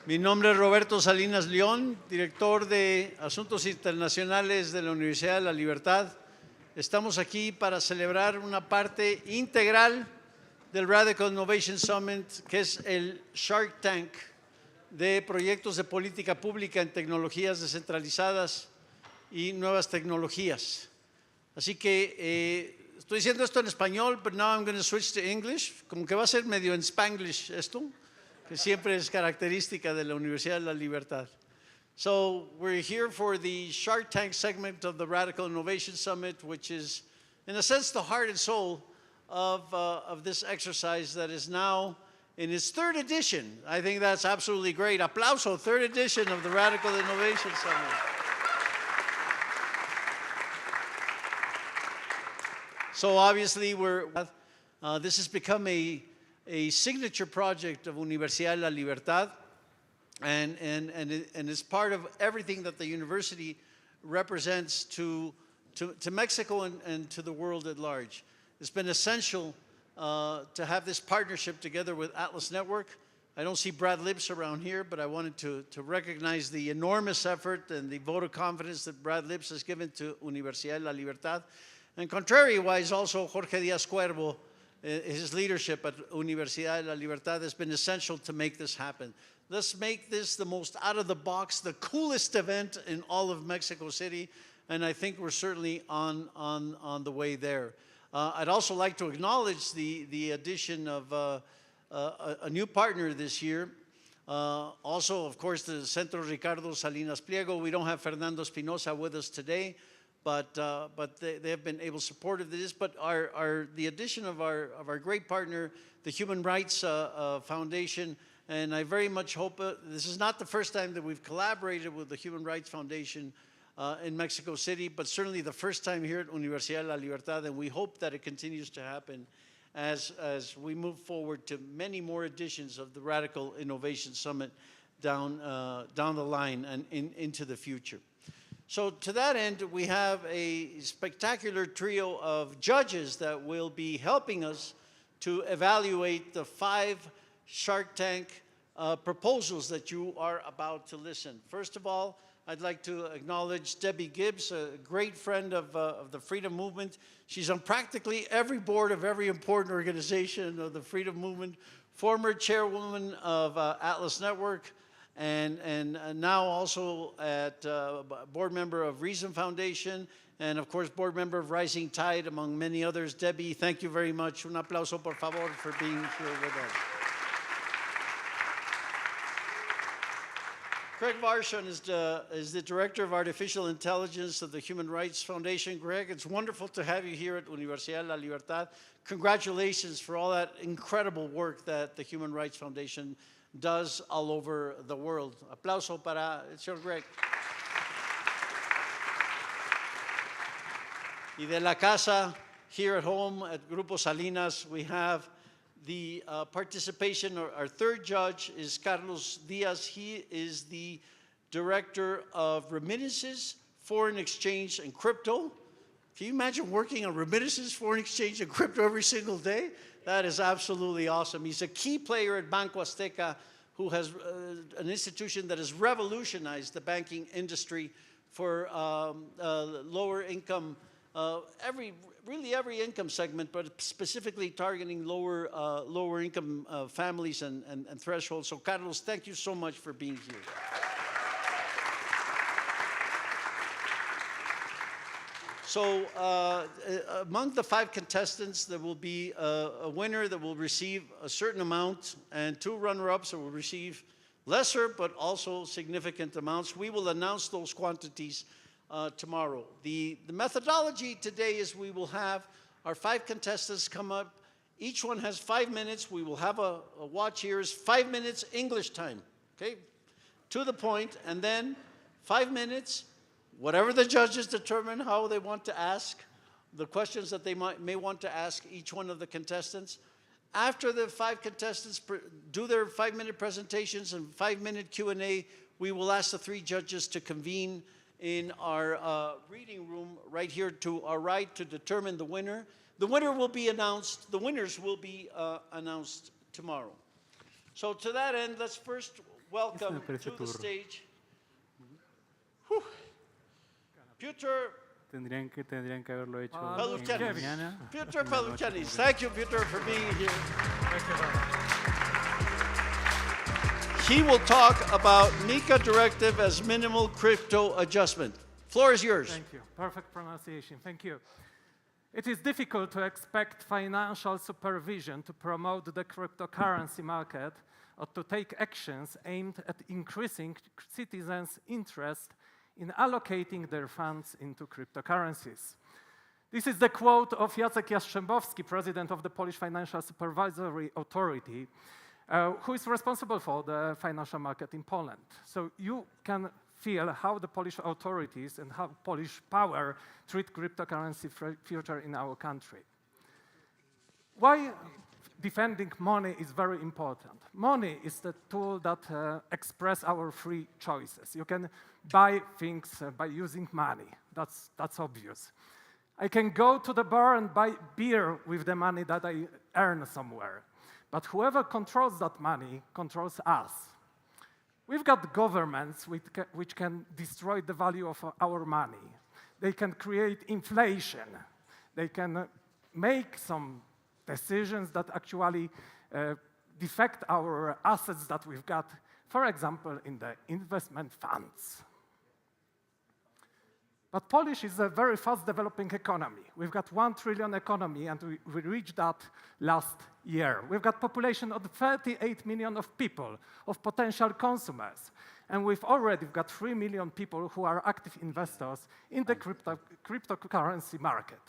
Mi nombre es Roberto Salinas León, director de Asuntos Internacionales de la Universidad de la Libertad. Estamos aquí para celebrar una parte integral del Radical Innovation Summit, que es el Shark Tank de proyectos de política pública en tecnologías descentralizadas y nuevas tecnologías. Así que estoy diciendo esto en español, but now I'm going to switch to English. Como que va a ser medio en Spanglish esto, que siempre es característica de la Universidad de la Libertad. So we're here for the Shark Tank segment of the Radical Innovation Summit, which is, in a sense, the heart and soul of this exercise that is now in its third edition. I think that's absolutely great. Aplauso, third edition of the Radical Innovation Summit. So obviously, this has become a signature project of Universidad de la Libertad, and it's part of everything that the university represents to Mexico and to the world at large. It's been essential to have this partnership together with Atlas Network. I don't see Brad Lips around here, but I wanted to recognize the enormous effort and the vote of confidence that Brad Lips has given to Universidad de la Libertad. And contrary-wise, also Jorge Díaz Cuervo, his leadership at Universidad de la Libertad has been essential to make this happen. Let's make this the most out-of-the-box, the coolest event in all of Mexico City, and I think we're certainly on the way there. I'd also like to acknowledge the addition of a new partner this year. Also, of course, the Centro Ricardo Salinas Pliego. We don't have Fernando Espinosa with us today, but they have been able supportive of this. But the addition of our great partner, the Human Rights Foundation, and I very much hope this is not the first time that we've collaborated with the Human Rights Foundation in Mexico City, but certainly the first time here at Universidad de la Libertad, and we hope that it continues to happen as we move forward to many more editions of the Radical Innovation Summit down the line and into the future. So to that end, we have a spectacular trio of judges that will be helping us to evaluate the 5 Shark Tank proposals that you are about to listen. First of all, I'd like to acknowledge Debbie Gibbs, a great friend of the Freedom Movement. She's on practically every board of every important organization of the Freedom Movement, former chairwoman of Atlas Network, and now also at board member of Reason Foundation, and of course board member of Rising Tide, among many others. Debbie, thank you very much. Un aplauso, por favor, for being here with us. Craig Varshan is the Director of Artificial Intelligence of the Human Rights Foundation. Greg, it's wonderful to have you here at Universidad de la Libertad. Congratulations for all that incredible work that the Human Rights Foundation does all over the world. Aplauso para el señor Greg. Y de la casa, here at home at Grupo Salinas, we have the participation. Our third judge is Carlos Diaz. He is the Director of Remittances, Foreign Exchange, and Crypto. Can you imagine working on remittances, foreign exchange, and crypto every single day? That is absolutely awesome. He's a key player at Banco Azteca, who has an institution that has revolutionized the banking industry for lower income, really every income segment, but specifically targeting lower income families and thresholds. So Carlos, thank you so much for being here. So among the 5 contestants, there will be a winner that will receive a certain amount, and 2 runner-ups that will receive lesser but also significant amounts. We will announce those quantities tomorrow. The methodology today is we will have our 5 contestants come up. Each one has 5 minutes. We will have a watch here is 5 minutes English time, okay? To the point, and then 5 minutes, whatever the judges determine how they want to ask, the questions that they may want to ask each one of the contestants. After the 5 contestants do their 5-minute presentations and 5-minute Q&A, we will ask the 3 judges to convene in our reading room right here to our right to determine the winner. The winner will be announced, the winners will be announced tomorrow. So to that end, let's first welcome to the stage whew, Piotr Tendrían que haberlo hecho en Paluchanis. mañana. Piotr Paluchanis. Thank you, Piotr, for being here. He will talk about MiCA directive as minimal crypto adjustment. Floor is yours. Thank you. Perfect pronunciation. Thank you. It is difficult to expect financial supervision to promote the cryptocurrency market or to take actions aimed at increasing citizens' interest in allocating their funds into cryptocurrencies. This is the quote of Jacek Jastrzębowski, president of the Polish Financial Supervisory Authority, who is responsible for the financial market in Poland. So you can feel how the Polish authorities and how Polish power treat cryptocurrency future in our country. Why defending money is very important? Money is the tool that express our free choices. You can buy things by using money. That's obvious. I can go to the bar and buy beer with the money that I earn somewhere. But whoever controls that money controls us. We've got governments which can destroy the value of our money. They can create inflation. They can make some decisions that actually defect our assets that we've got, for example, in the investment funds. But Polish is a very fast developing economy. We've got 1 trillion economy, and we reached that last year. We've got population of 38 million of people, of potential consumers. And we've already got 3 million people who are active investors in the cryptocurrency market.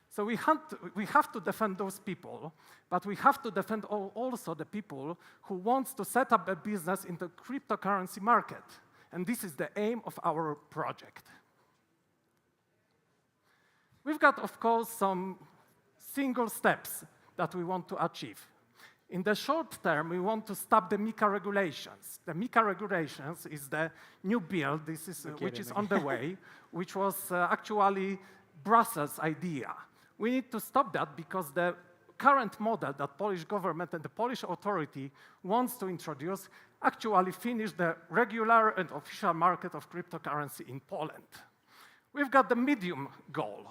So we have to defend those people, but we have to defend also the people who want to set up a business in the cryptocurrency market. And this is the aim of our project. We've got, of course, some single steps that we want to achieve. In the short term, we want to stop the MiCA regulations. The MiCA regulations is the new bill, which is on the way, which was actually Brussels' idea. We need to stop that because the current model that Polish government and the Polish authority wants to introduce actually finish the regular and official market of cryptocurrency in Poland. We've got the medium goal.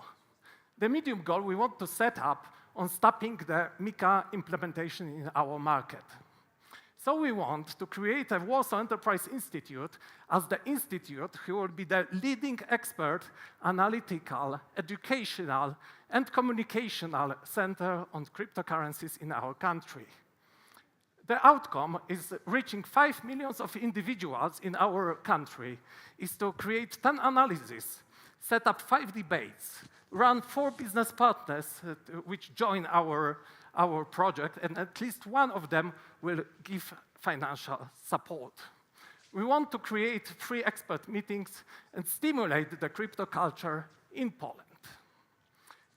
The medium goal we want to set up on stopping the MiCA implementation in our market. So we want to create a Warsaw Enterprise Institute as the institute who will be the leading expert, analytical, educational, and communicational center on cryptocurrencies in our country. The outcome is reaching 5 million of individuals in our country, is to create 10 analyses, set up 5 debates, run 4 business partners which join our project, and at least one of them will give financial support. We want to create free expert meetings and stimulate the crypto culture in Poland.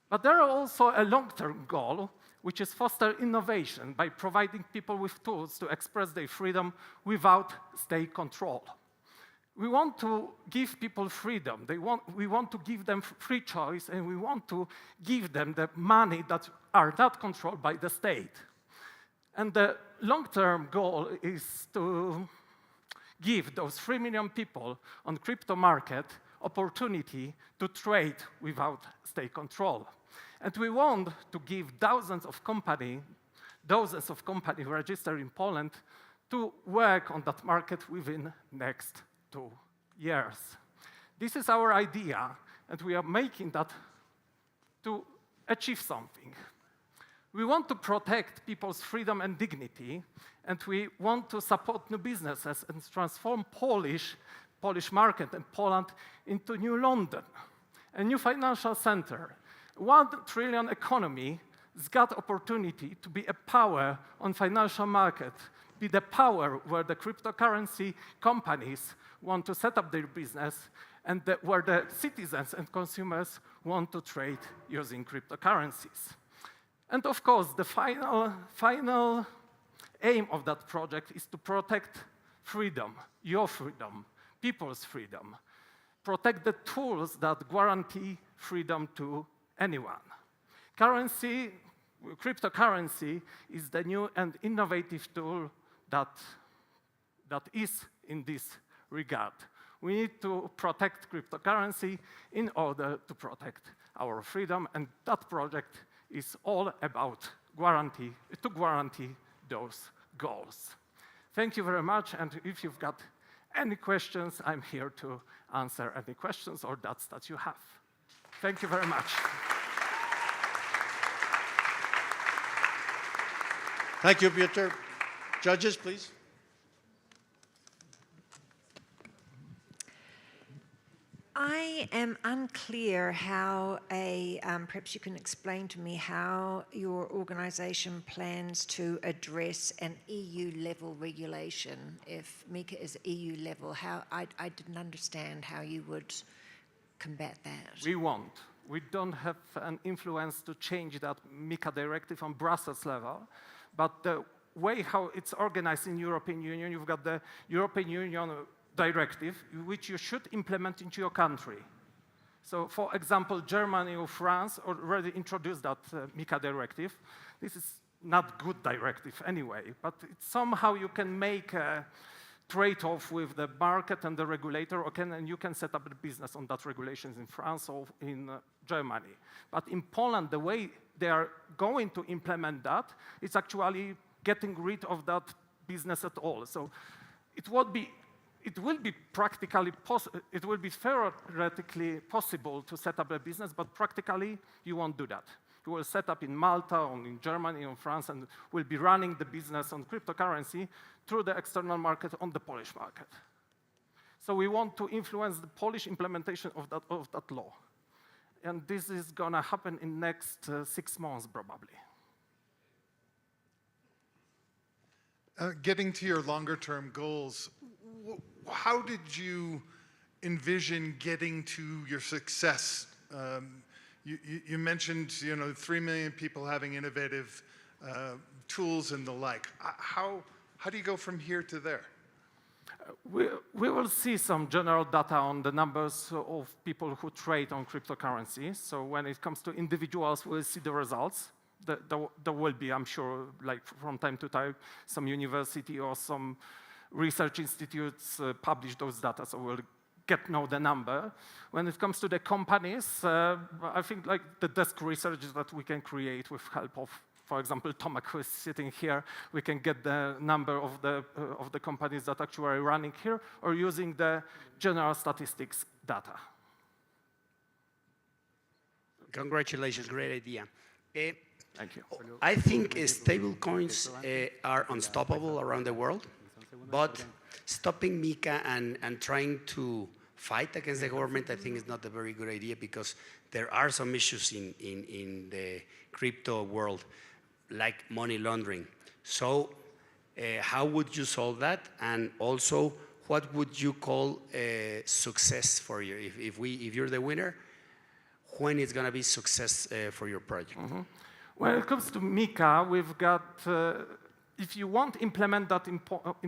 But there are also a long-term goal, which is foster innovation by providing people with tools to express their freedom without state control. We want to give people freedom. We want to give them free choice, and we want to give them the money that are not controlled by the state. And the long-term goal is to give those 3 million people on crypto market opportunity to trade without state control. And we want to give dozens of companies registered in Poland to work on that market within next 2 years. This is our idea, and we are making that to achieve something. We want to protect people's freedom and dignity, and we want to support new businesses and transform Polish market and Poland into new London, a new financial center. 1 trillion economy has got opportunity to be a power on financial market, be the power where the cryptocurrency companies want to set up their business, and where the citizens and consumers want to trade using cryptocurrencies. And of course, the final aim of that project is to protect freedom, your freedom, people's freedom, protect the tools that guarantee freedom to anyone. Cryptocurrency is the new and innovative tool that that is in this regard. We need to protect cryptocurrency in order to protect our freedom, and that project is all about to guarantee those goals. Thank you very much, and if you've got any questions, I'm here to answer any questions or doubts that you have. Thank you very much. Thank you, Peter. Judges, please. I am unclear how perhaps you can explain to me how your organization plans to address an EU-level regulation. If MiCA is EU level, I didn't understand how you would combat that. We won't. We don't have an influence to change that MiCA directive on Brussels level, but the way how it's organized in European Union, you've got the European Union directive, which you should implement into your country. So, for example, Germany or France already introduced that MiCA directive. This is not good directive anyway, but somehow you can make a trade-off with the market and the regulator, and you can set up a business on that regulations in France or in Germany. But in Poland, the way they are going to implement that, it's actually getting rid of that business at all. So it will be theoretically possible to set up a business, but practically you won't do that. You will set up in Malta or in Germany or France and will be running the business on cryptocurrency through the external market on the Polish market. So we want to influence the Polish implementation of that law. And this is going to happen in next 6 months, probably. Getting to your longer-term goals, how did you envision getting to your success? You mentioned, 3 million people having innovative tools and the like. How do you go from here to there? We will see some general data on the numbers of people who trade on cryptocurrency. So when it comes to individuals, we'll see the results. There will be, I'm sure, like from time to time, some university or some research institutes publish those data, so we'll get know the number. When it comes to the companies, I think like the desk research that we can create with help of, for example, Tomek, who is sitting here, we can get the number of the companies that actually are running here, or using the general statistics data. Congratulations, great idea. Thank you. I think stable coins are unstoppable around the world, but stopping MiCA and trying to fight against the government, I think is not a very good idea, because there are some issues in the crypto world, like money laundering. So how would you solve that? And also, what would you call a success for you? If you're the winner, when it's going to be success for your project? Mm-hmm. When it comes to MiCA, we've got, if you want to implement that in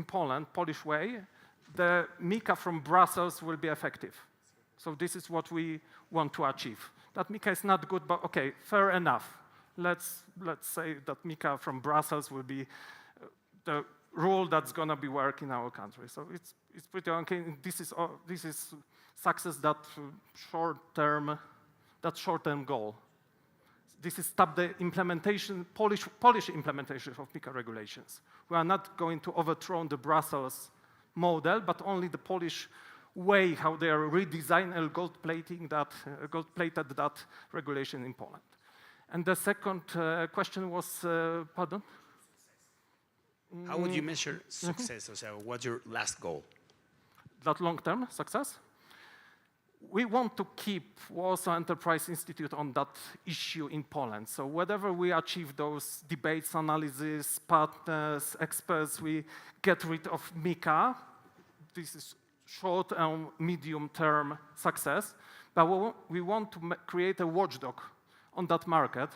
Poland, Polish way, the MiCA from Brussels will be effective. So this is what we want to achieve. That MiCA is not good, but okay, fair enough. Let's say that MiCA from Brussels will be the rule that's going to be working in our country. So it's pretty okay. This is success that short-term goal. This is stop the implementation, Polish implementation of MiCA regulations. We are not going to overthrow the Brussels model, but only the Polish way how they are redesigning and gold-plated that regulation in Poland. And the second question was, pardon? How would you measure success? So what's your last goal? That long-term success? We want to keep Warsaw Enterprise Institute on that issue in Poland. So whatever we achieve those debates, analysis, partners, experts, we get rid of MiCA. This is short and medium-term success. But we want to create a watchdog on that market.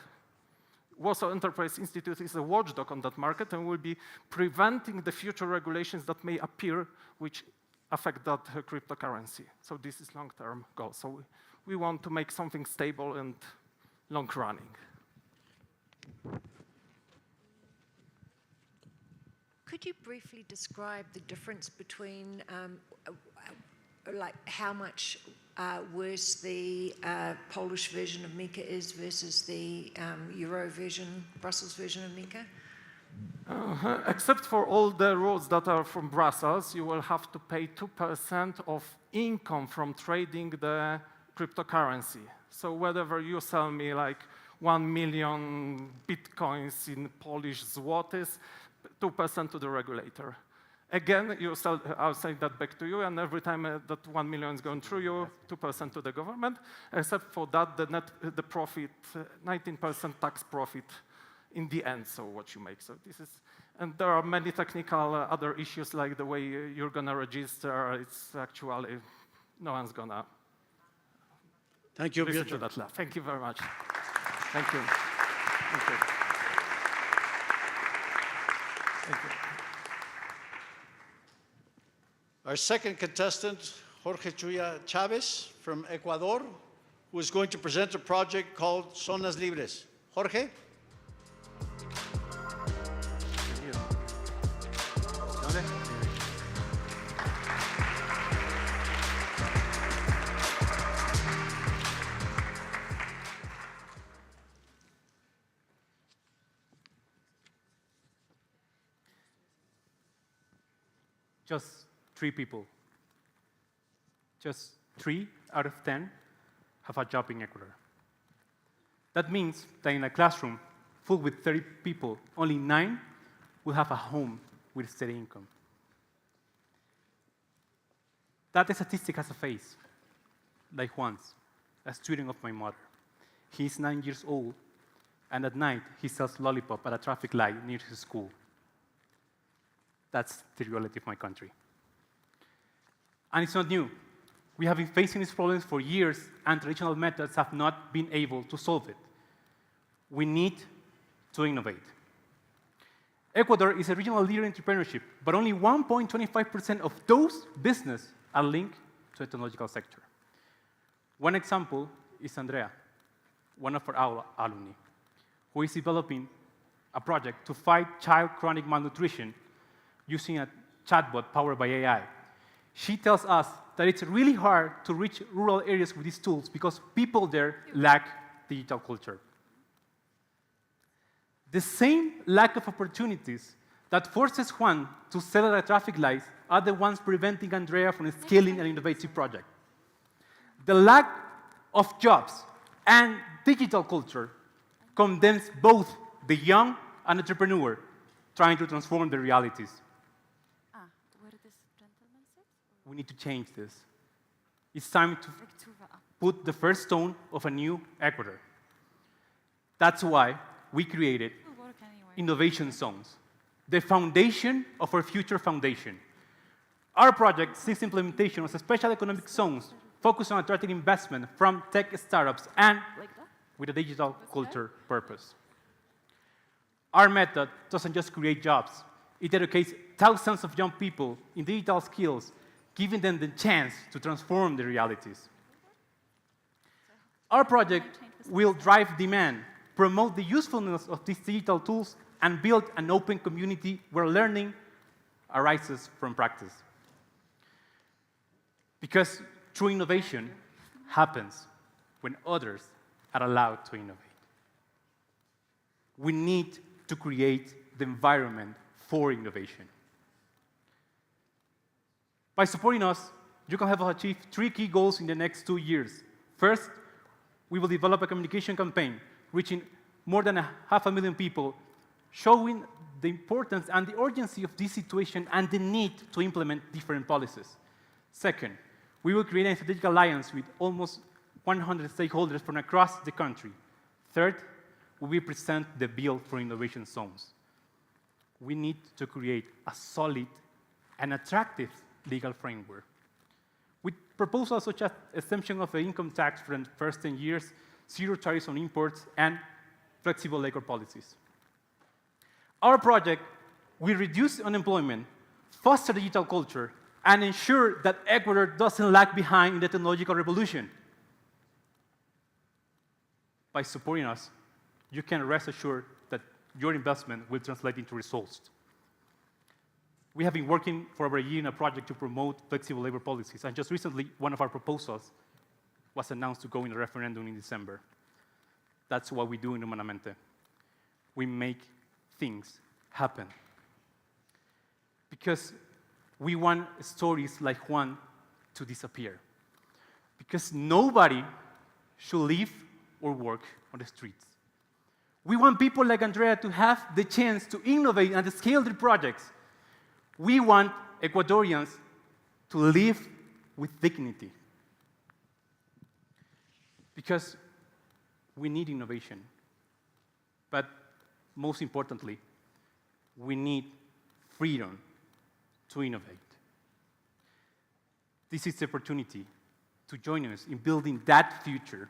Warsaw Enterprise Institute is a watchdog on that market and will be preventing the future regulations that may appear, which affect that cryptocurrency. So this is long-term goal. So we want to make something stable and long-running. Could you briefly describe the difference between, like, how much worse the Polish version of MiCA is versus the Euro version, Brussels version of MiCA? Except for all the rules that are from Brussels, you will have to pay 2% of income from trading the cryptocurrency. So whenever you sell me like 1 million bitcoins in Polish zlotys, 2% to the regulator. Again, I'll say that back to you, and every time that 1 million is going through you, 2% to the government. Except for that, the profit, 19% tax profit in the end, so what you make. So this is, and there are many technical other issues like the way you're gonna register. It's actually, no one's gonna Thank you, listen Pietro. to that. Thank you very much. Thank you. Thank you. Thank you. Our second contestant, Jorge Chuya Chavez from Ecuador, who is going to present a project called Zonas Libres. Jorge? Just 3 people. Just 3 out of 10 have a job in Ecuador. That means that in a classroom full with 30 people, only 9 will have a home with steady income. That statistic has a face, like once, a student of my mother. He's 9 years old, and at night he sells lollipop at a traffic light near his school. That's the reality of my country. And it's not new. We have been facing these problems for years, and traditional methods have not been able to solve it. We need to innovate. Ecuador is a regional leader in entrepreneurship, but only 1.25% of those businesses are linked to the technological sector. One example is Andrea, one of our alumni, who is developing a project to fight child chronic malnutrition using a chatbot powered by AI. She tells us that it's really hard to reach rural areas with these tools because people there lack digital culture. The same lack of opportunities that forces Juan to sell at a traffic light are the ones preventing Andrea from scaling an innovative project. The lack of jobs and digital culture condemns both the young and entrepreneur trying to transform their realities. What did this gentleman say? We need to change this. It's time to put the first stone of a new Ecuador. That's why we created innovation zones, the foundation of our future foundation. Our project seeks implementation of special economic zones focused on attracting investment from tech startups and with a digital culture purpose. Our method doesn't just create jobs. It educates thousands of young people in digital skills, giving them the chance to transform their realities. Our project will drive demand, promote the usefulness of these digital tools, and build an open community where learning arises from practice. Because true innovation happens when others are allowed to innovate. We need to create the environment for innovation. By supporting us, you can have achieved 3 key goals in the next 2 years. First, we will develop a communication campaign reaching more than 500,000 people, showing the importance and the urgency of this situation and the need to implement different policies. Second, we will create a strategic alliance with almost 100 stakeholders from across the country. Third, we will present the bill for innovation zones. We need to create a solid and attractive legal framework with proposals such as exemption of the income tax for the first 10 years, 0 tariffs on imports, and flexible labor policies. Our project will reduce unemployment, foster digital culture, and ensure that Ecuador doesn't lag behind in the technological revolution. By supporting us, you can rest assured that your investment will translate into results. We have been working for over a year in a project to promote flexible labor policies, and just recently, one of our proposals was announced to go in a referendum in December. That's what we do in Humanamente. We make things happen. Because we want stories like Juan to disappear. Because nobody should live or work on the streets. We want people like Andrea to have the chance to innovate and to scale their projects. We want Ecuadorians to live with dignity. Because we need innovation. But most importantly, we need freedom to innovate. This is the opportunity to join us in building that future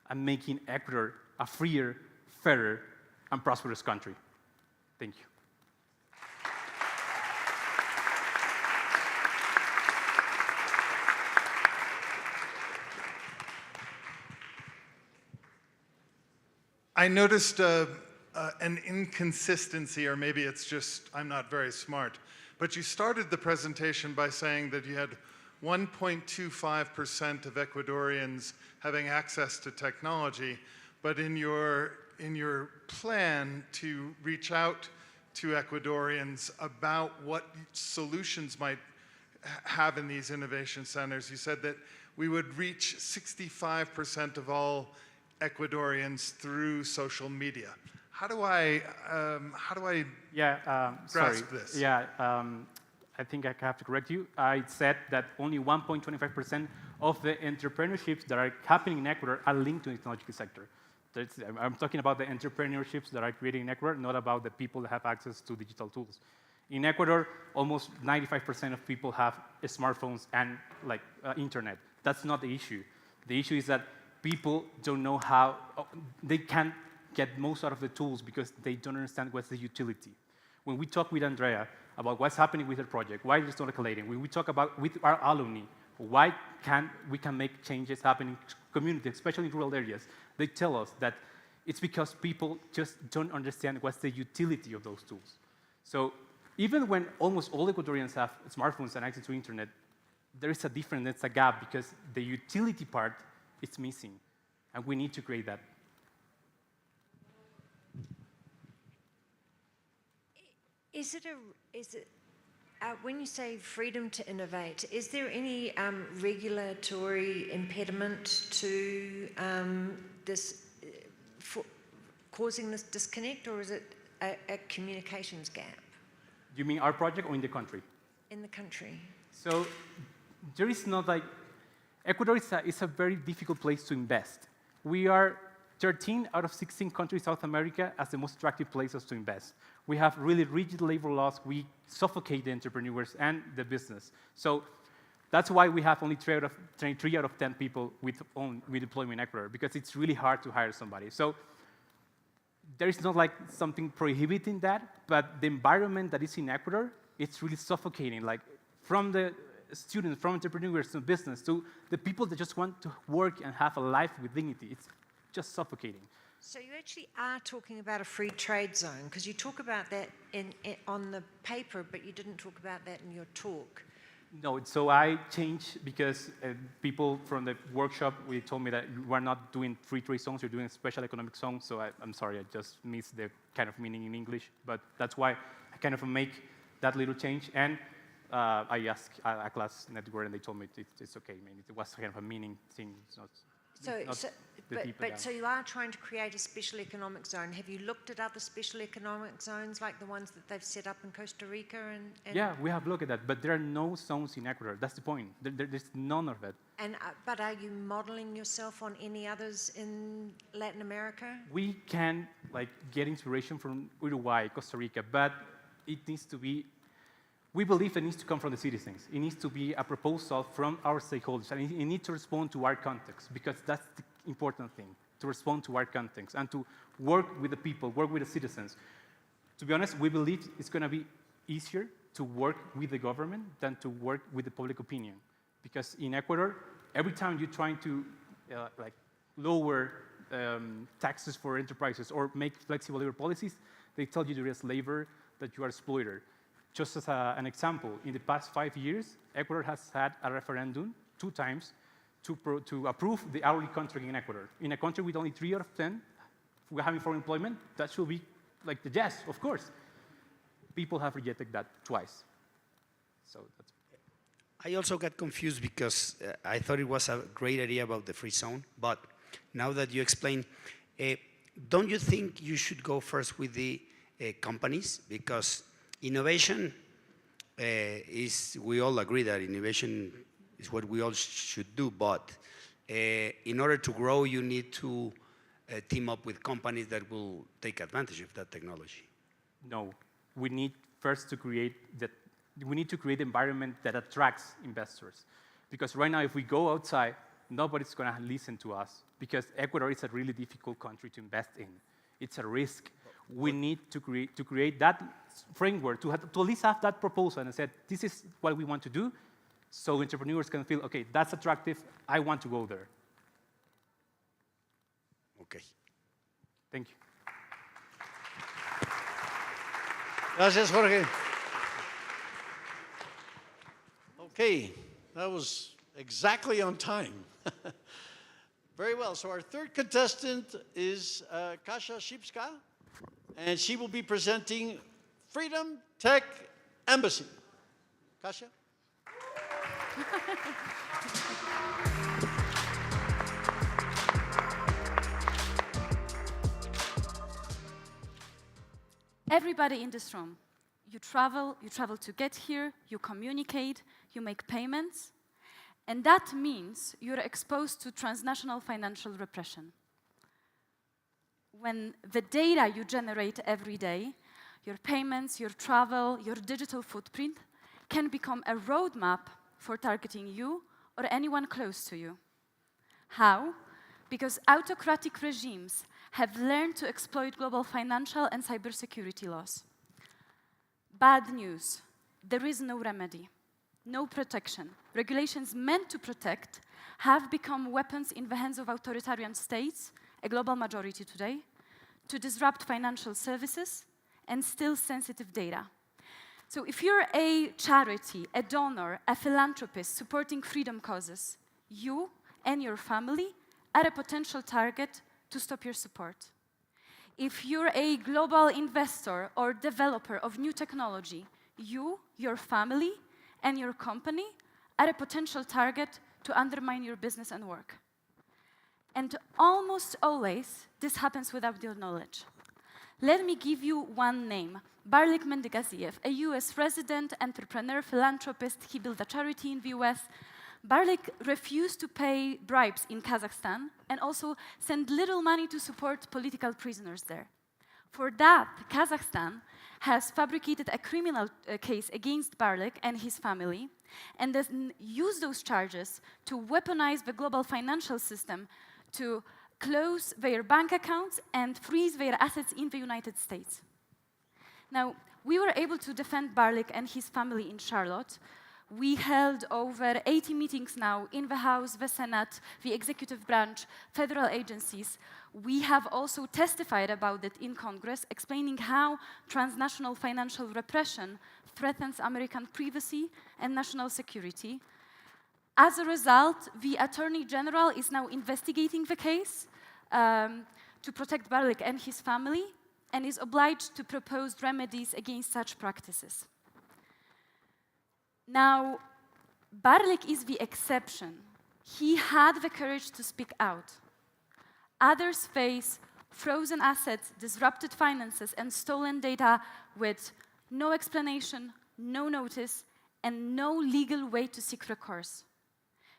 and making Ecuador a freer, fairer, and prosperous country. Thank you. I noticed an inconsistency, or maybe it's just I'm not very smart, but you started the presentation by saying that you had 1.25% of Ecuadorians having access to technology, but in your plan to reach out to Ecuadorians about what solutions might have in these innovation centers, you said that we would reach 65% of all Ecuadorians through social media. How do I grasp this? Yeah, I think I have to correct you. I said that only 1.25% of the entrepreneurships that are happening in Ecuador are linked to the technological sector. I'm talking about the entrepreneurships that are created in Ecuador, not about the people that have access to digital tools. In Ecuador, almost 95% of people have smartphones and internet. That's not the issue. The issue is that people don't know how, they can't get most out of the tools because they don't understand what's the utility. When we talk with Andrea about what's happening with her project, why it's not escalating, when we talk about with our alumni, why we can make changes happen in community, especially in rural areas, they tell us that it's because people just don't understand what's the utility of those tools. So even when almost all Ecuadorians have smartphones and access to internet, there is a difference, there's a gap because the utility part is missing, and we need to create that. When you say freedom to innovate, is there any regulatory impediment to causing this disconnect, or is it a communications gap? You mean our project or in the country? In the country. So there is not Ecuador is a very difficult place to invest. We are 13 out of 16 countries in South America as the most attractive places to invest. We have really rigid labor laws. We suffocate the entrepreneurs and the business. So that's why we have only 3 out of 10 people with deployment in Ecuador, because it's really hard to hire somebody. So there is not something prohibiting that, but the environment that is in Ecuador, it's really suffocating. From the students, from entrepreneurs to business, to the people that just want to work and have a life with dignity. It's just suffocating. So you actually are talking about a free trade zone, because you talk about that on the paper, but you didn't talk about that in your talk. No, so I changed because people from the workshop told me that we're not doing free trade zones, you're doing special economic zones, so I'm sorry, I just missed the kind of meaning in English, but that's why I kind of make that little change. And I asked a class network, and they told me it's okay. I mean, it was kind of a meaning thing. It's not. So you are trying to create a special economic zone. Have you looked at other special economic zones like the ones that they've set up in Costa Rica? Yeah, we have looked at that, but there are no zones in Ecuador. That's the point. There's none of it. But are you modeling yourself on any others in Latin America? We can get inspiration from Uruguay, Costa Rica, but it needs to be. We believe it needs to come from the citizens. It needs to be a proposal from our stakeholders, and it needs to respond to our context, because that's the important thing, to respond to our context and to work with the people, work with the citizens. To be honest, we believe it's going to be easier to work with the government than to work with the public opinion, because in Ecuador, every time you're trying to lower taxes for enterprises or make flexible labor policies, they tell you there is labor, that you are exploited. Just as an example, in the past 5 years, Ecuador has had a referendum 2 times to approve the hourly contract in Ecuador. In a country with only 3 out of 10 we're having for employment, that should be like the yes, of course. People have rejected that twice. So that's. I also got confused because I thought it was a great idea about the free zone, but now that you explain, don't you think you should go first with the companies? Because innovation we all agree that innovation is what we all should do, but in order to grow, you need to team up with companies that will take advantage of that technology. No, we need first to create we need to create an environment that attracts investors. Because right now, if we go outside, nobody's going to listen to us because Ecuador is a really difficult country to invest in. It's a risk. We need to create that framework, to at least have that proposal and said, this is what we want to do, so entrepreneurs can feel, okay, that's attractive, I want to go there. Okay. Thank you. Gracias, Jorge. Okay, that was exactly on time. Very well. So our third contestant is Kasia Szybska, and she will be presenting Freedom Tech Embassy. Kasia? Everybody in this room, you travel to get here, you communicate, you make payments, and that means you're exposed to transnational financial repression. When the data you generate every day, your payments, your travel, your digital footprint, can become a roadmap for targeting you or anyone close to you. How? Because autocratic regimes have learned to exploit global financial and cybersecurity laws. Bad news, there is no remedy, no protection. Regulations meant to protect have become weapons in the hands of authoritarian states, a global majority today, to disrupt financial services and steal sensitive data. So if you're a charity, a donor, a philanthropist supporting freedom causes, you and your family are a potential target to stop your support. If you're a global investor or developer of new technology, you, your family, and your company are a potential target to undermine your business and work. And almost always, this happens without your knowledge. Let me give you one name, Barlik Mendigaziev, a US resident, entrepreneur, philanthropist. He built a charity in the US. Barlik refused to pay bribes in Kazakhstan and also sent little money to support political prisoners there. For that, Kazakhstan has fabricated a criminal case against Barlik and his family and then used those charges to weaponize the global financial system to close their bank accounts and freeze their assets in the United States. Now, we were able to defend Barlik and his family in Charlotte. We held over 80 meetings now in the House, the Senate, the executive branch, federal agencies. We have also testified about it in Congress, explaining how transnational financial repression threatens American privacy and national security. As a result, the Attorney General is now investigating the case to protect Barlik and his family and is obliged to propose remedies against such practices. Now, Barlik is the exception. He had the courage to speak out. Others face frozen assets, disrupted finances, and stolen data with no explanation, no notice, and no legal way to seek recourse.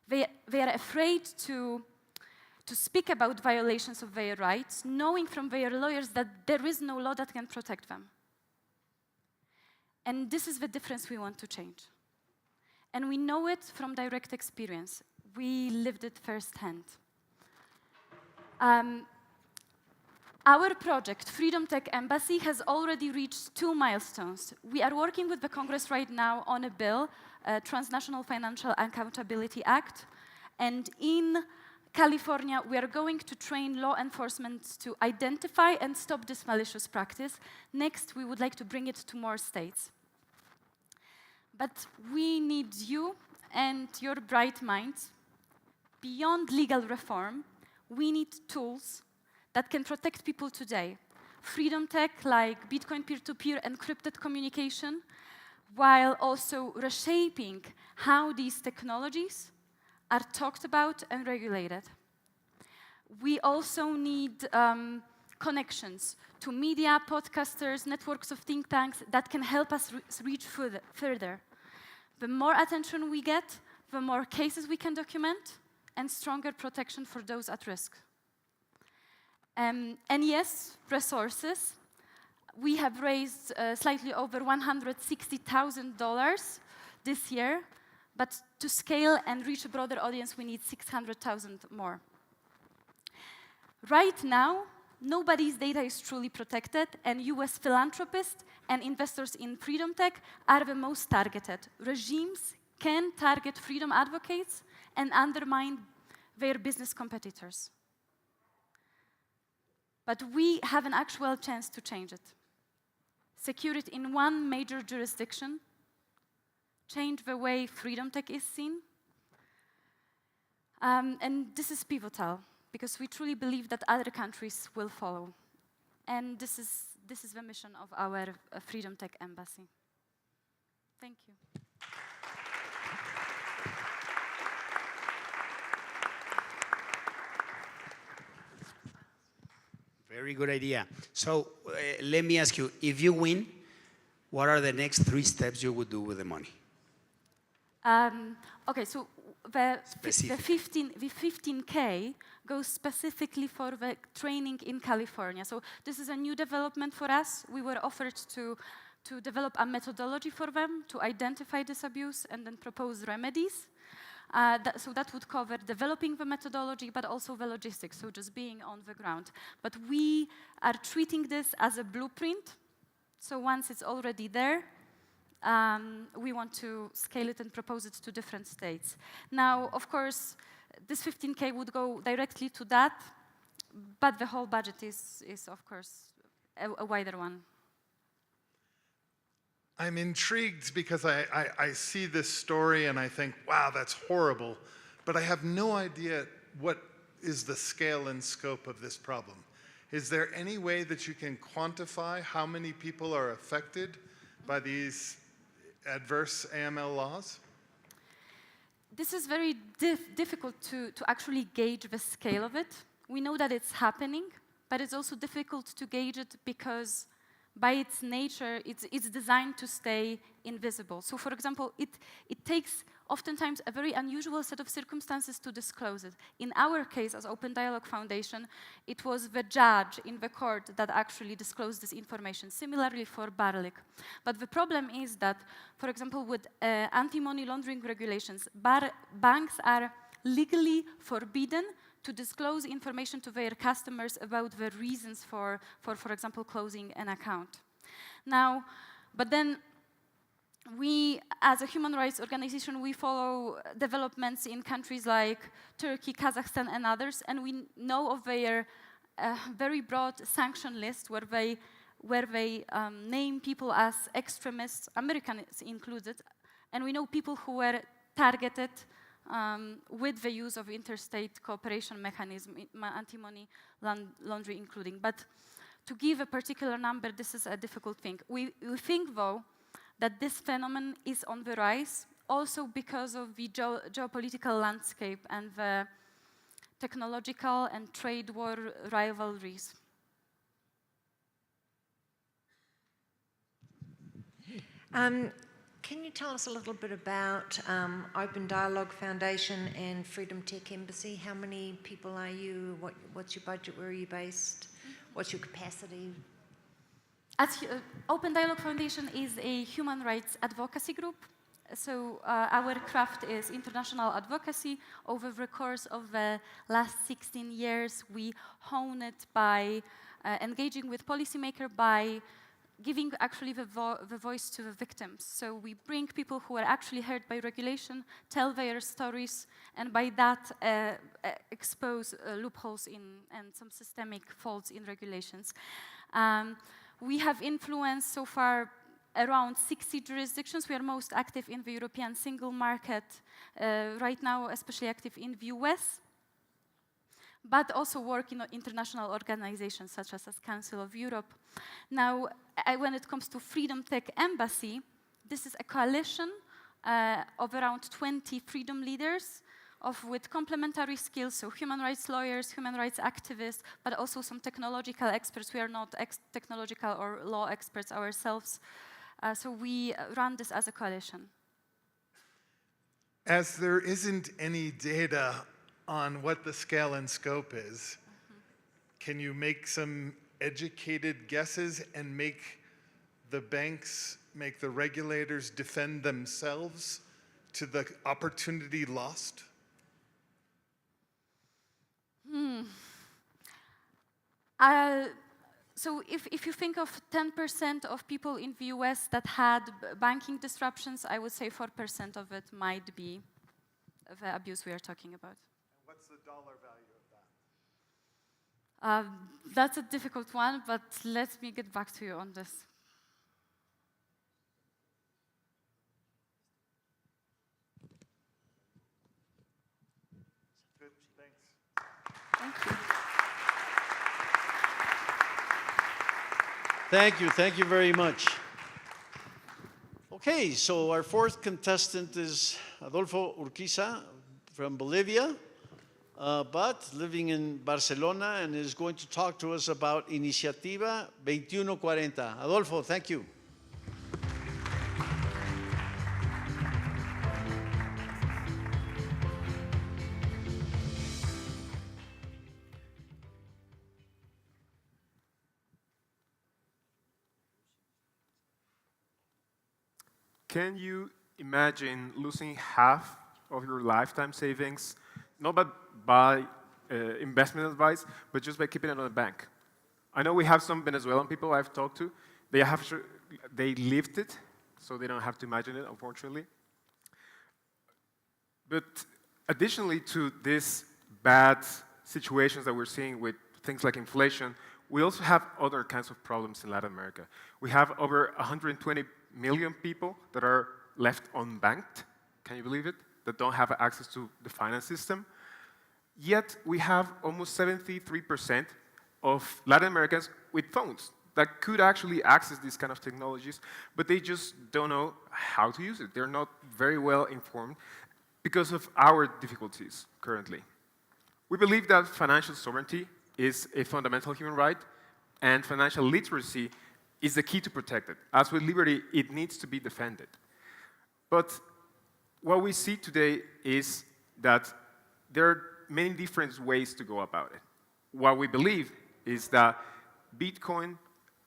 They are afraid to speak about violations of their rights, knowing from their lawyers that there is no law that can protect them. And this is the difference we want to change. And we know it from direct experience. We lived it firsthand. Our project, Freedom Tech Embassy, has already reached 2 milestones. We are working with the Congress right now on a bill, Transnational Financial Accountability Act, and in California, we are going to train law enforcement to identify and stop this malicious practice. Next, we would like to bring it to more states. But we need you and your bright minds. Beyond legal reform, we need tools that can protect people today. Freedom tech like Bitcoin peer-to-peer encrypted communication, while also reshaping how these technologies are talked about and regulated. We also need connections to media, podcasters, networks of think tanks that can help us reach further. The more attention we get, the more cases we can document, and stronger protection for those at risk. And yes, resources. We have raised slightly over $160,000 this year, but to scale and reach a broader audience, we need 600,000 more. Right now, nobody's data is truly protected, and US philanthropists and investors in freedom tech are the most targeted. Regimes can target freedom advocates and undermine their business competitors. But we have an actual chance to change it. Secure it in one major jurisdiction, change the way freedom tech is seen. And this is pivotal, because we truly believe that other countries will follow. And this is the mission of our Freedom Tech Embassy. Thank you. Very good idea. So let me ask you, if you win, what are the next 3 steps you would do with the money? Okay, so the 15K goes specifically for the training in California. So this is a new development for us. We were offered to develop a methodology for them to identify this abuse and then propose remedies. So that would cover developing the methodology, but also the logistics, so just being on the ground. But we are treating this as a blueprint. So once it's already there, we want to scale it and propose it to different states. Now, of course, this 15K would go directly to that, but the whole budget is of course, a wider one. I'm intrigued because I see this story and I think, wow, that's horrible, but I have no idea what is the scale and scope of this problem. Is there any way that you can quantify how many people are affected by these adverse AML laws? This is very difficult to actually gauge the scale of it. We know that it's happening, but it's also difficult to gauge it because by its nature, it's designed to stay invisible. So for example, it takes oftentimes a very unusual set of circumstances to disclose it. In our case, as Open Dialogue Foundation, it was the judge in the court that actually disclosed this information, similarly for Barlik. But the problem is that, for example, with anti-money laundering regulations, banks are legally forbidden to disclose information to their customers about the reasons for example, closing an account. Now, but then we, as a human rights organization, we follow developments in countries like Turkey, Kazakhstan, and others, and we know of their very broad sanction list where they name people as extremists, Americans included, and we know people who were targeted with the use of interstate cooperation mechanism, anti-money laundering including. But to give a particular number, this is a difficult thing. We think, though, that this phenomenon is on the rise, also because of the geopolitical landscape and the technological and trade war rivalries. Can you tell us a little bit about Open Dialogue Foundation and Freedom Tech Embassy? How many people are you? What's your budget? Where are you based? What's your capacity? Open Dialogue Foundation is a human rights advocacy group. So our craft is international advocacy. Over the course of the last 16 years, we hone it by engaging with policymakers, by giving actually the voice to the victims. So we bring people who are actually hurt by regulation, tell their stories, and by that expose loopholes and some systemic faults in regulations. We have influenced so far around 60 jurisdictions. We are most active in the European single market right now, especially active in the US, but also work in international organizations such as Council of Europe. Now, when it comes to Freedom Tech Embassy, this is a coalition of around 20 freedom leaders with complementary skills, so human rights lawyers, human rights activists, but also some technological experts. We are not technological or law experts ourselves, so we run this as a coalition. As there isn't any data on what the scale and scope is, can you make some educated guesses and make the banks, make the regulators defend themselves to the opportunity lost? So if you think of 10% of people in the US that had banking disruptions, I would say 4% of it might be the abuse we are talking about. And what's the dollar value of that? That's a difficult one, but let me get back to you on this. Good, thanks. Thank you. Thank you very much. Okay, so our fourth contestant is Adolfo Urquiza from Bolivia, but living in Barcelona, and is going to talk to us about Iniciativa 2140. Adolfo, thank you. Can you imagine losing half of your lifetime savings, not by investment advice, but just by keeping it on a bank? I know we have some Venezuelan people I've talked to. They lived it, so they don't have to imagine it, unfortunately. But additionally to these bad situations that we're seeing with things like inflation, we also have other kinds of problems in Latin America. We have over 120 million people that are left unbanked, can you believe it? That don't have access to the finance system. Yet we have almost 73% of Latin Americans with phones that could actually access these kind of technologies, but they just don't know how to use it. They're not very well informed because of our difficulties currently. We believe that financial sovereignty is a fundamental human right, and financial literacy is the key to protect it. As with liberty, it needs to be defended. But what we see today is that there are many different ways to go about it. What we believe is that Bitcoin,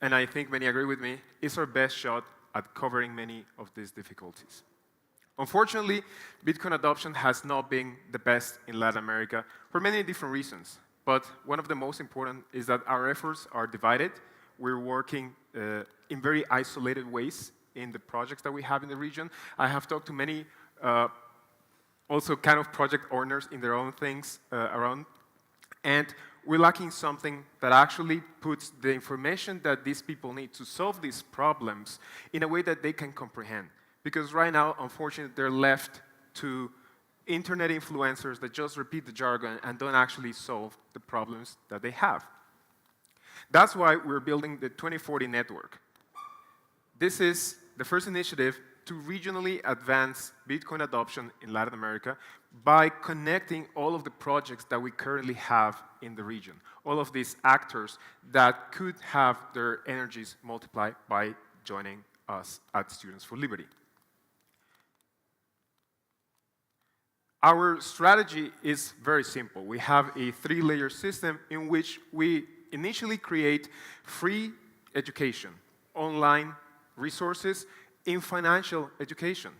and I think many agree with me, is our best shot at covering many of these difficulties. Unfortunately, Bitcoin adoption has not been the best in Latin America for many different reasons. But one of the most important is that our efforts are divided. We're working in very isolated ways in the projects that we have in the region. I have talked to many also kind of project owners in their own things around, and we're lacking something that actually puts the information that these people need to solve these problems in a way that they can comprehend. Because right now, unfortunately, they're left to internet influencers that just repeat the jargon and don't actually solve the problems that they have. That's why we're building the 2040 network. This is the first initiative to regionally advance Bitcoin adoption in Latin America by connecting all of the projects that we currently have in the region, all of these actors that could have their energies multiplied by joining us at Students for Liberty. Our strategy is very simple. We have a three-layer system in which we initially create free education, online resources in financial education.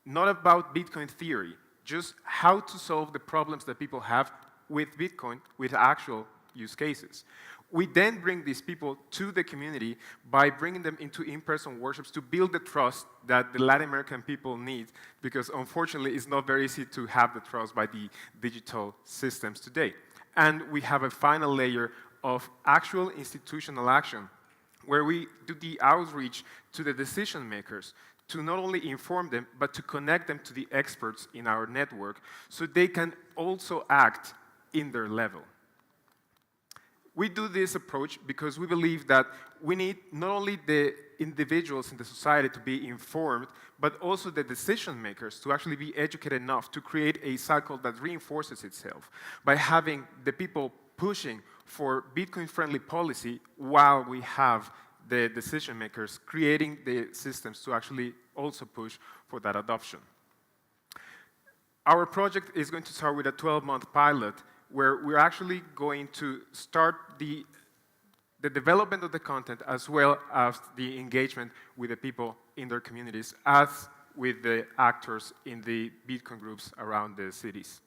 Not about Bitcoin theory, just how to solve the problems that people have with Bitcoin with actual use cases. We then bring these people to the community by bringing them into in-person workshops to build the trust that the Latin American people need, because unfortunately it's not very easy to have the trust by the digital systems today. And we have a final layer of actual institutional action where we do the outreach to the decision makers to not only inform them, but to connect them to the experts in our network so they can also act in their level. We do this approach because we believe that we need not only the individuals in the society to be informed, but also the decision makers to actually be educated enough to create a cycle that reinforces itself by having the people pushing for Bitcoin-friendly policy while we have the decision makers creating the systems to actually also push for that adoption. Our project is going to start with a 12-month pilot where we're actually going to start the development of the content as well as the engagement with the people in their communities as with the actors in the Bitcoin groups around the cities.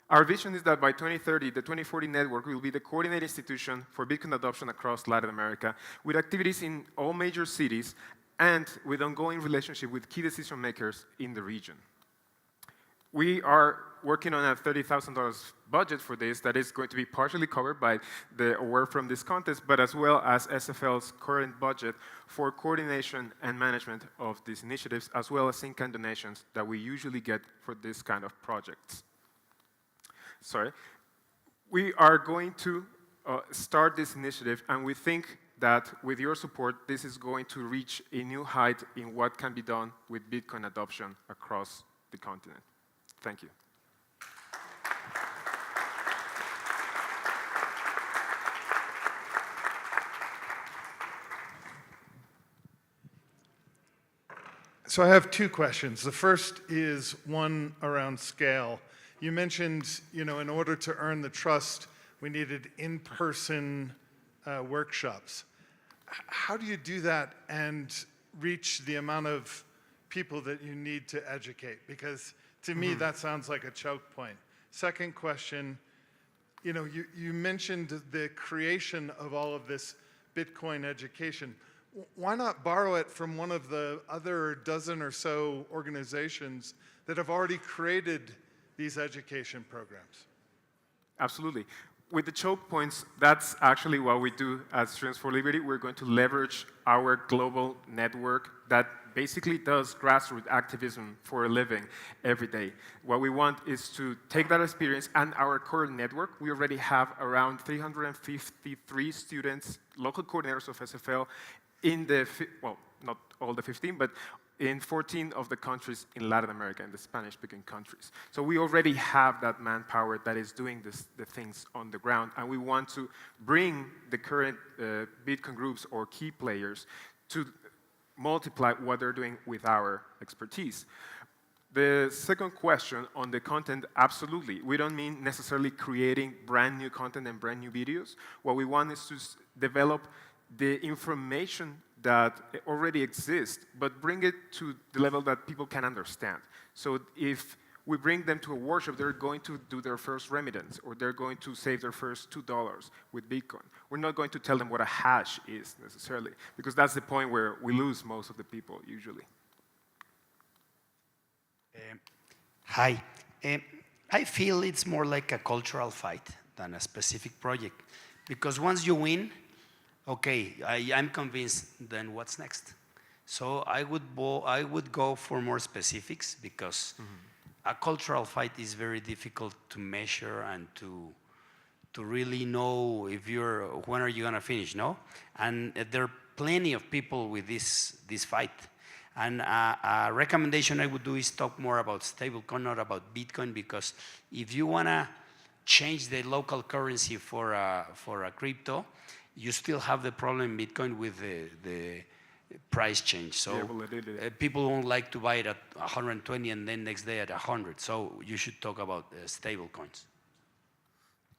Our vision is that by 2030, the 2040 network will be the coordinated institution for Bitcoin adoption across Latin America, with activities in all major cities and with ongoing relationship with key decision makers in the region. We are working on a $30,000 budget for this that is going to be partially covered by the award from this contest, but as well as SFL's current budget for coordination and management of these initiatives, as well as in-kind donations that we usually get for this kind of projects. We are going to start this initiative, and we think that with your support, this is going to reach a new height in what can be done with Bitcoin adoption across the continent. Thank you. So I have two questions. The first is one around scale. You mentioned, in order to earn the trust, we needed in-person workshops. How do you do that and reach the amount of people that you need to educate? Because to me, that sounds like a choke point. Second question, you mentioned the creation of all of this Bitcoin education. Why not borrow it from one of the other dozen or so organizations that have already created these education programs? Absolutely. With the choke points, that's actually what we do at Students for Liberty. We're going to leverage our global network that basically does grassroots activism for a living every day. What we want is to take that experience and our current network. We already have around 353 students, local coordinators of SFL, in the, well, not all the 15, but in 14 of the countries in Latin America, in the Spanish-speaking countries. So we already have that manpower that is doing the things on the ground, and we want to bring the current Bitcoin groups or key players to multiply what they're doing with our expertise. The second question on the content, absolutely. We don't mean necessarily creating brand new content and brand new videos. What we want is to develop the information that already exists, but bring it to the level that people can understand. So if we bring them to a workshop, they're going to do their first remittance, or they're going to save their first $2 with Bitcoin. We're not going to tell them what a hash is necessarily, because that's the point where we lose most of the people usually. Hi. I feel it's more like a cultural fight than a specific project, because once you win, okay, I'm convinced, then what's next? So I would go for more specifics, because a cultural fight is very difficult to measure and to really know if when are you gonna finish, no? And there are plenty of people with this fight. And a recommendation I would do is talk more about stablecoin, not about Bitcoin, because if you wanna change the local currency for a crypto, you still have the problem in Bitcoin with the price change. So people won't like to buy it at 120 and then next day at 100. So you should talk about stable coins.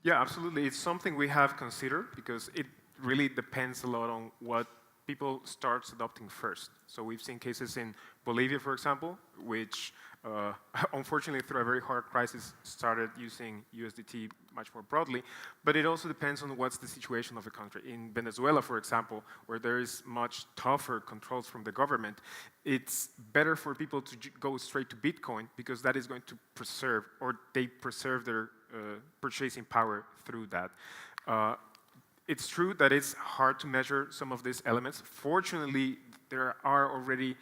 Yeah, absolutely. It's something we have considered, because it really depends a lot on what people start adopting first. So we've seen cases in Bolivia, for example, which unfortunately through a very hard crisis started using USDT much more broadly, but it also depends on what's the situation of the country. In Venezuela, for example, where there is much tougher controls from the government, it's better for people to go straight to Bitcoin, because that is going to preserve, or they preserve their purchasing power through that. it's true that it's hard to measure some of these elements. Fortunately, there are already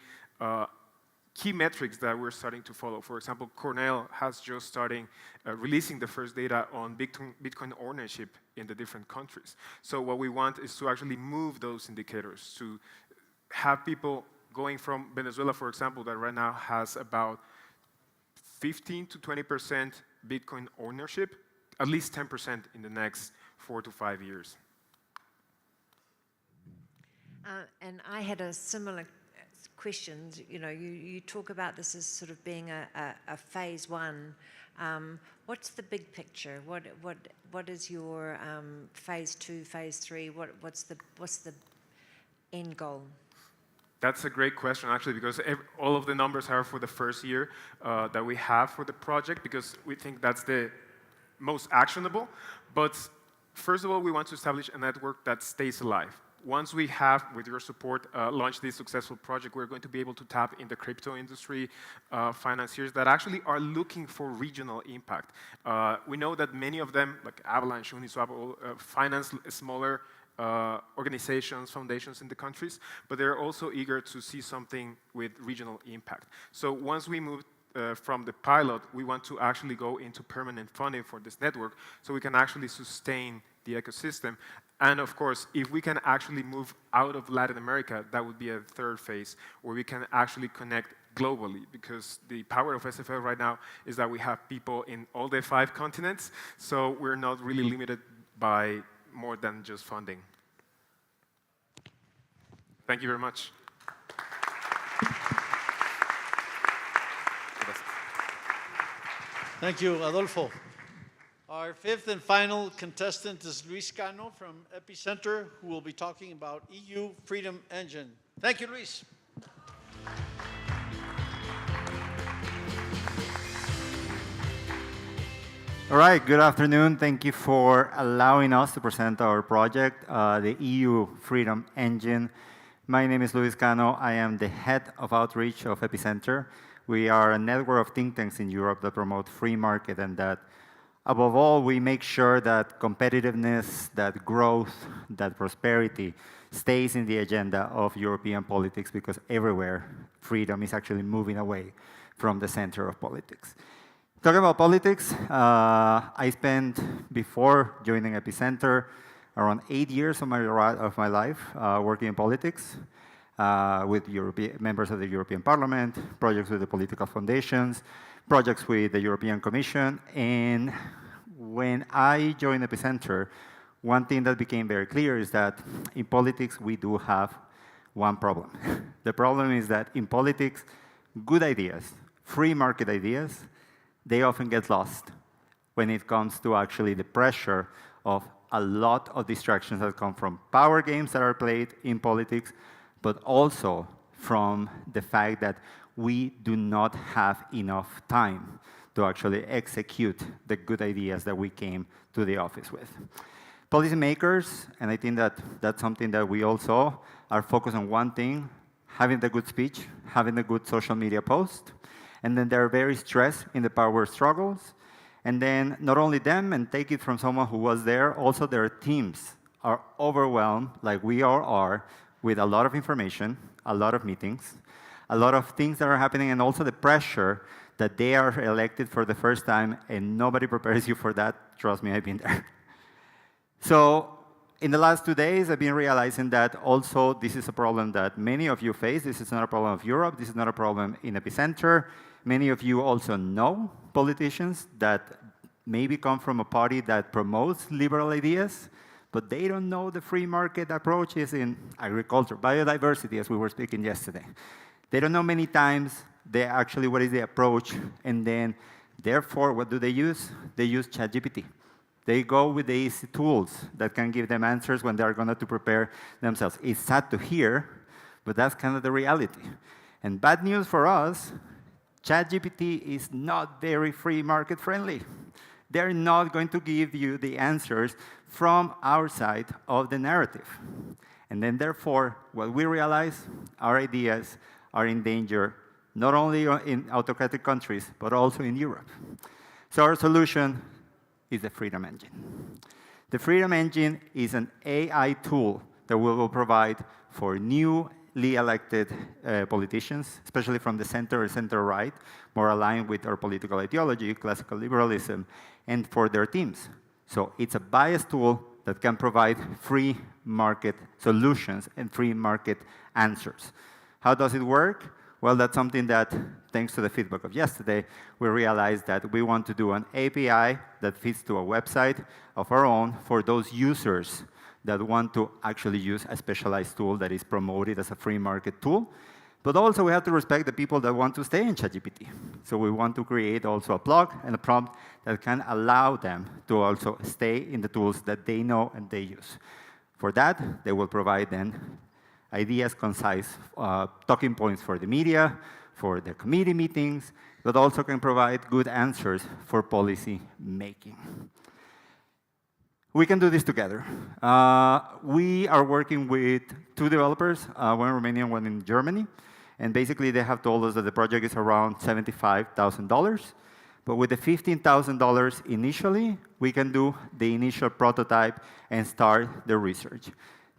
key metrics that we're starting to follow. For example, Cornell has just starting releasing the first data on Bitcoin ownership in the different countries. So what we want is to actually move those indicators, to have people going from Venezuela, for example, that right now has about 15 to 20% Bitcoin ownership, at least 10% in the next 4 to 5 years. And I had a similar question. You know, you talk about this as sort of being a phase one. What's the big picture? What is your phase two, phase three? What's the end goal? That's a great question, actually, because all of the numbers are for the first year that we have for the project, because we think that's the most actionable. But first of all, we want to establish a network that stays alive. Once we have, with your support, launched this successful project, we're going to be able to tap in the crypto industry, financiers that actually are looking for regional impact. We know that many of them, like Avalanche, Uniswap, finance smaller organizations, foundations in the countries, but they're also eager to see something with regional impact. So once we move from the pilot, we want to actually go into permanent funding for this network so we can actually sustain the ecosystem. And of course, if we can actually move out of Latin America, that would be a third phase where we can actually connect globally, because the power of SFL right now is that we have people in all the 5 continents, so we're not really limited by more than just funding. Thank you very much. Thank you, Adolfo. Our 5th and final contestant is Luis Cano from Epicenter, who will be talking about EU Freedom Engine. Thank you, Luis. All right, good afternoon. Thank you for allowing us to present our project, the EU Freedom Engine. My name is Luis Cano. I am the head of outreach of Epicenter. We are a network of think tanks in Europe that promote free market, and that, above all, we make sure that competitiveness, that growth, that prosperity stays in the agenda of European politics, because everywhere freedom is actually moving away from the center of politics. Talking about politics, I spent, before joining Epicenter, around 8 years of my life working in politics with members of the European Parliament, projects with the political foundations, projects with the European Commission. And when I joined Epicenter, one thing that became very clear is that in politics we do have one problem. The problem is that in politics, good ideas, free market ideas, they often get lost when it comes to actually the pressure of a lot of distractions that come from power games that are played in politics, but also from the fact that we do not have enough time to actually execute the good ideas that we came to the office with. Policymakers, and I think that that's something that we also are focused on one thing, having the good speech, having the good social media post, and then they're very stressed in the power struggles. And then not only them, and take it from someone who was there, also their teams are overwhelmed, like we all are, with a lot of information, a lot of meetings, a lot of things that are happening, and also the pressure that they are elected for the first time, and nobody prepares you for that. Trust me, I've been there. So in the last 2 days, I've been realizing that also this is a problem that many of you face. This is not a problem of Europe. This is not a problem in Epicenter. Many of you also know politicians that maybe come from a party that promotes liberal ideas, but they don't know the free market approaches in agriculture, biodiversity, as we were speaking yesterday. They don't know many times actually what is the approach, and then, therefore, what do they use? They use ChatGPT. They go with the easy tools that can give them answers when they're going to prepare themselves. It's sad to hear, but that's kind of the reality. And bad news for us, ChatGPT is not very free market friendly. They're not going to give you the answers from our side of the narrative. And then therefore, what we realize, our ideas are in danger, not only in autocratic countries, but also in Europe. So our solution is the Freedom Engine. The Freedom Engine is an AI tool that we will provide for newly elected politicians, especially from the center or center-right, more aligned with our political ideology, classical liberalism, and for their teams. So it's a biased tool that can provide free market solutions and free market answers. How does it work? Well, that's something that, thanks to the feedback of yesterday, we realized that we want to do an API that fits to a website of our own for those users that want to actually use a specialized tool that is promoted as a free market tool. But also, we have to respect the people that want to stay in ChatGPT. So we want to create also a plug and a prompt that can allow them to also stay in the tools that they know and they use. For that, they will provide then ideas, concise talking points for the media, for the committee meetings, but also can provide good answers for policy making. We can do this together. We are working with 2 developers, one in Romania and one in Germany. And basically, they have told us that the project is around $75,000. But with the $15,000 initially, we can do the initial prototype and start the research.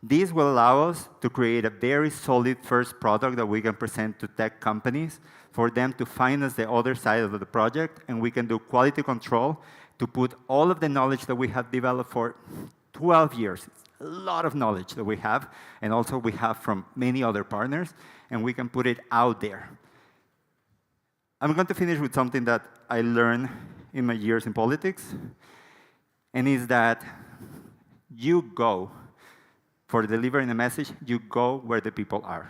This will allow us to create a very solid first product that we can present to tech companies for them to finance the other side of the project, and we can do quality control to put all of the knowledge that we have developed for 12 years. It's a lot of knowledge that we have, and also we have from many other partners, and we can put it out there. I'm going to finish with something that I learned in my years in politics, and is that you go for delivering a message, you go where the people are.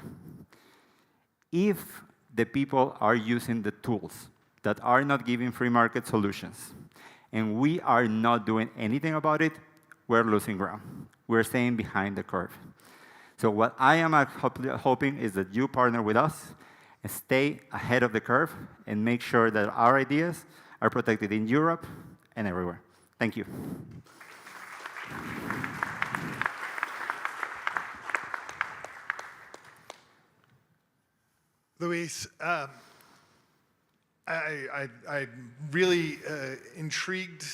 If the people are using the tools that are not giving free market solutions, and we are not doing anything about it, we're losing ground. We're staying behind the curve. So what I am hoping is that you partner with us and stay ahead of the curve and make sure that our ideas are protected in Europe and everywhere. Thank you. Luis, I'm really intrigued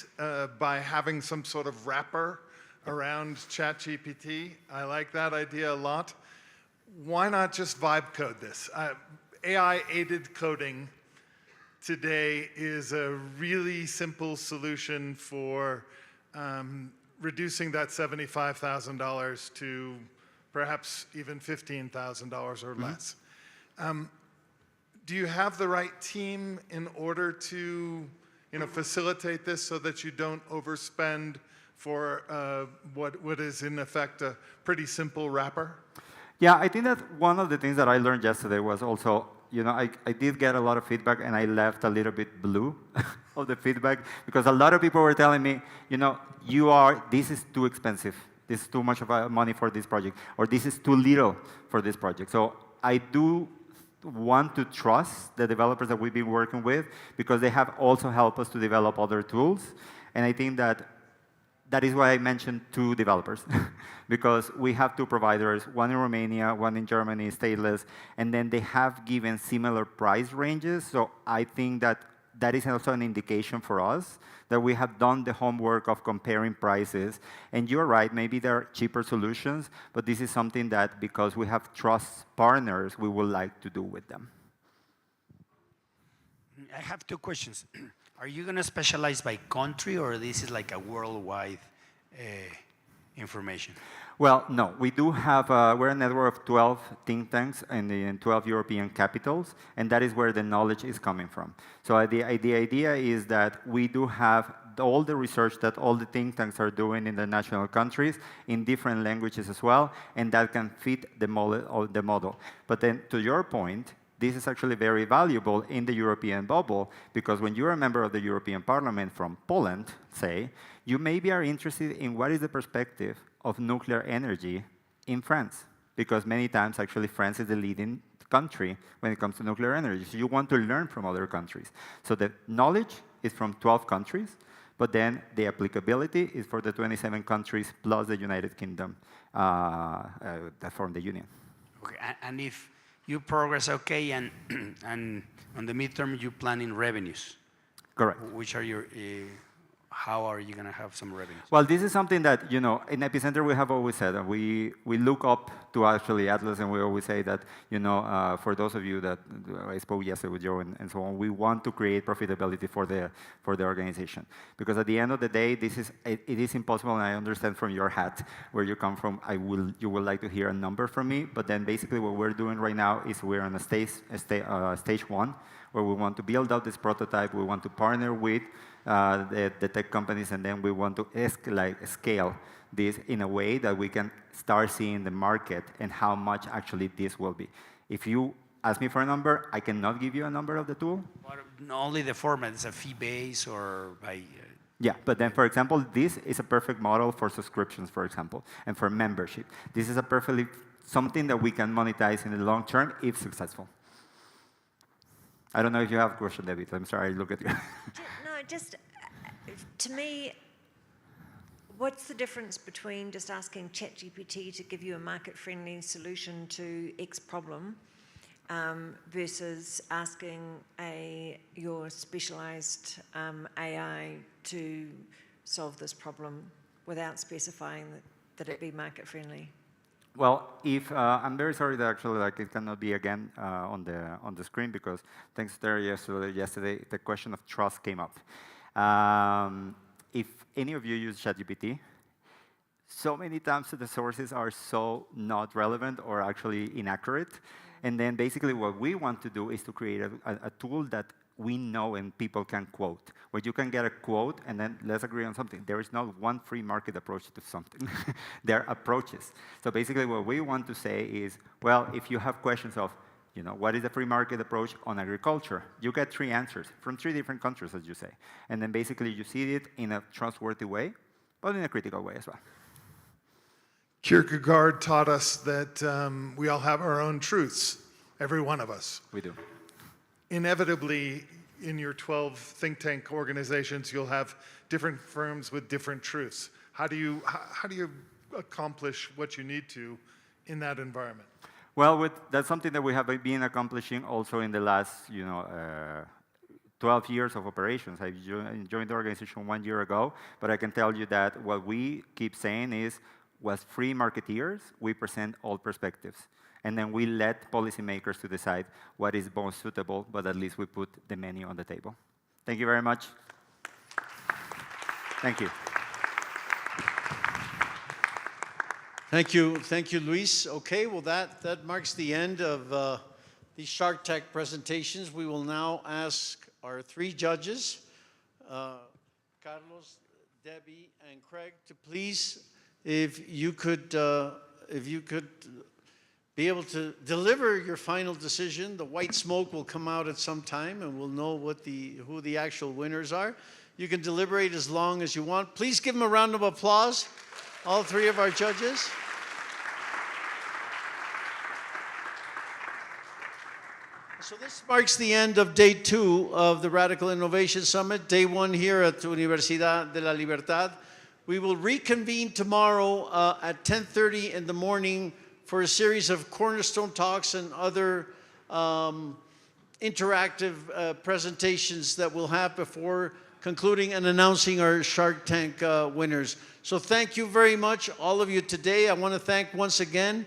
by having some sort of wrapper around ChatGPT. I like that idea a lot. Why not just vibe code this? AI-aided coding today is a really simple solution for reducing that $75,000 to perhaps even $15,000 or less. Do you have the right team in order to facilitate this so that you don't overspend for what is in effect a pretty simple wrapper? Yeah, I think that one of the things that I learned yesterday was also, I did get a lot of feedback, and I left a little bit blue of the feedback, because a lot of people were telling me, this is too expensive. This is too much of money for this project, or this is too little for this project. So I do want to trust the developers that we've been working with, because they have also helped us to develop other tools. And I think that is why I mentioned 2 developers, because we have 2 providers, one in Romania, one in Germany, stateless, and then they have given similar price ranges. So I think that is also an indication for us that we have done the homework of comparing prices. And you're right, maybe there are cheaper solutions, but this is something that, because we have trust partners, we would like to do with them. I have 2 questions. Are you going to specialize by country, or this is like a worldwide information? Well, no. We do have, we're a network of 12 think tanks in 12 European capitals, and that is where the knowledge is coming from. So the idea is that we do have all the research that all the think tanks are doing in the national countries in different languages as well, and that can fit the model. But then, to your point, this is actually very valuable in the European bubble, because when you're a member of the European Parliament from Poland, say, you maybe are interested in what is the perspective of nuclear energy in France, because many times actually France is the leading country when it comes to nuclear energy. So you want to learn from other countries. So the knowledge is from 12 countries, but then the applicability is for the 27 countries plus the United Kingdom that form the Union. Okay, and if you progress okay, and on the midterm you plan in revenues. Correct. Which are your, how are you going to have some revenues? Well, this is something that, in Epicenter we have always said, and we look up to actually Atlas, and we always say that, for those of you that I spoke yesterday with Joe and so on, we want to create profitability for the organization. Because at the end of the day, it is impossible, and I understand from your hat where you come from, you would like to hear a number from me, but then basically what we're doing right now is we're on a stage one, where we want to build out this prototype, we want to partner with the tech companies, and then we want to scale this in a way that we can start seeing the market and how much actually this will be. If you ask me for a number, I cannot give you a number of the tool. But only the format is a fee base or by... Yeah, but then, for example, this is a perfect model for subscriptions, for example, and for membership. This is something that we can monetize in the long term if successful. I don't know if you have a question, David. I'm sorry, I look at you. No, just to me, what's the difference between just asking ChatGPT to give you a market-friendly solution to X problem versus asking your specialized AI to solve this problem without specifying that it be market-friendly? Well, I'm very sorry that actually it cannot be again on the screen, because thanks to Terry yesterday, the question of trust came up. If any of you use ChatGPT, so many times the sources are so not relevant or actually inaccurate. And then basically what we want to do is to create a tool that we know and people can quote, where you can get a quote and then let's agree on something. There is not one free market approach to something. There are approaches. So basically what we want to say is, well, if you have questions of, what is the free market approach on agriculture? You get 3 answers from 3 different countries, as you say. And then basically you see it in a trustworthy way, but in a critical way as well. Kierkegaard taught us that we all have our own truths, every one of us. We do. Inevitably, in your 12 think tank organizations, you'll have different firms with different truths. How do you accomplish what you need to in that environment? Well, that's something that we have been accomplishing also in the last, 12 years of operations. I joined the organization 1 year ago, but I can tell you that what we keep saying is, as free marketeers, we present all perspectives. And then we let policymakers to decide what is most suitable, but at least we put the menu on the table. Thank you very much. Thank you. Thank you, Luis. Okay, well that marks the end of these Shark Tank presentations. We will now ask our 3 judges, Carlos, Debbie, and Craig, to please, if you could be able to deliver your final decision. The white smoke will come out at some time, and we'll know who the actual winners are. You can deliberate as long as you want. Please give them a round of applause, all 3 of our judges. So this marks the end of day 2 of the Radical Innovation Summit, day 1 here at Universidad de la Libertad. We will reconvene tomorrow at 10:30 in the morning for a series of cornerstone talks and other interactive presentations that we'll have before concluding and announcing our Shark Tank winners. So thank you very much, all of you today. I want to thank once again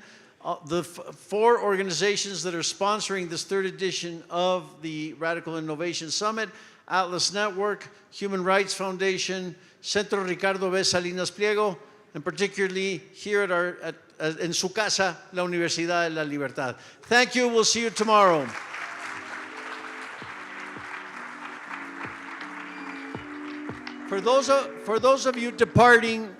the 4 organizations that are sponsoring this 3rd edition of the Radical Innovation Summit: Atlas Network, Human Rights Foundation, Centro Ricardo B. Salinas Pliego, and particularly here en su casa, la Universidad de la Libertad. Thank you. We'll see you tomorrow. For those of you departing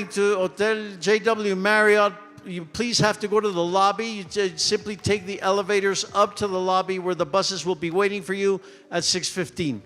to Hotel JW Marriott, you please have to go to the lobby. You simply take the elevators up to the lobby where the buses will be waiting for you at 6:15.